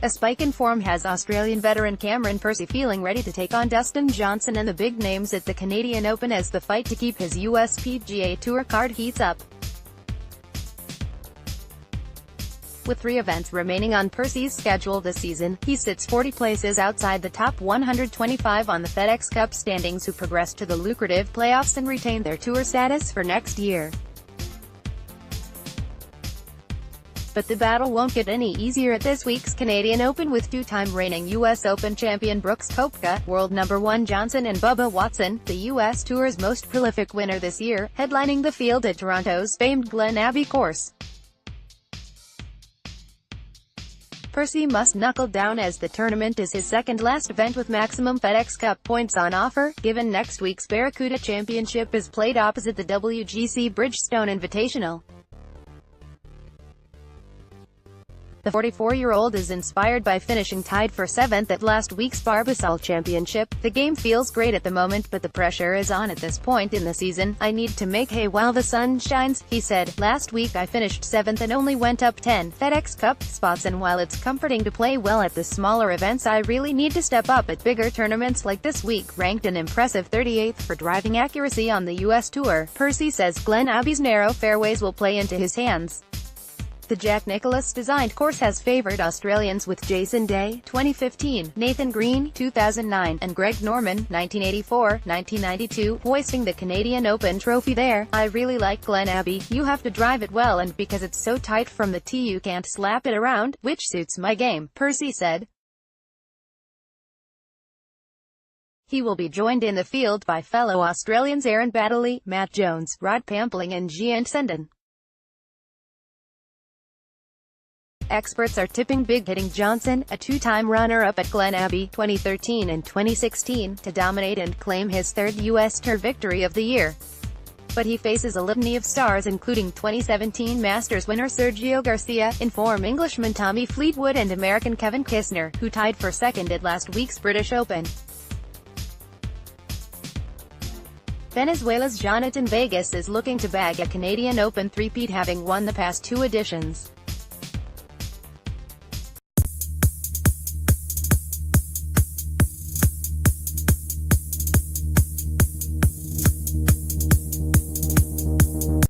A spike in form has Australian veteran Cameron Percy feeling ready to take on Dustin Johnson and the big names at the Canadian Open as the fight to keep his US PGA Tour card heats up. With 3 events remaining on Percy's schedule this season, he sits 40 places outside the top 125 on the FedEx Cup standings, who progress to the lucrative playoffs and retain their tour status for next year. But the battle won't get any easier at this week's Canadian Open, with 2-time reigning US Open champion Brooks Koepka, world number 1 Johnson and Bubba Watson, the US Tour's most prolific winner this year, headlining the field at Toronto's famed Glen Abbey course. Percy must knuckle down as the tournament is his second-last event with maximum FedEx Cup points on offer, given next week's Barracuda Championship is played opposite the WGC Bridgestone Invitational. The 44-year-old is inspired by finishing tied for 7th at last week's Barbasol Championship. "The game feels great at the moment, but the pressure is on at this point in the season. I need to make hay while the sun shines," he said. "Last week I finished 7th and only went up 10 FedEx Cup spots, and while it's comforting to play well at the smaller events, I really need to step up at bigger tournaments like this week." Ranked an impressive 38th for driving accuracy on the US Tour, Percy says Glen Abbey's narrow fairways will play into his hands. The Jack Nicklaus-designed course has favored Australians, with Jason Day, 2015, Nathan Green, 2009, and Greg Norman, 1984, 1992, hoisting the Canadian Open trophy there. "I really like Glen Abbey. You have to drive it well, and because it's so tight from the tee you can't slap it around, which suits my game," Percy said. He will be joined in the field by fellow Australians Aaron Baddeley, Matt Jones, Rod Pampling and Gian Sendon. Experts are tipping big-hitting Johnson, a 2-time runner-up at Glen Abbey 2013 and 2016, to dominate and claim his 3rd US Tour victory of the year. But he faces a litany of stars, including 2017 Masters winner Sergio Garcia, in-form Englishman Tommy Fleetwood and American Kevin Kisner, who tied for 2nd at last week's British Open. Venezuela's Jonathan Vegas is looking to bag a Canadian Open three-peat, having won the past 2 editions.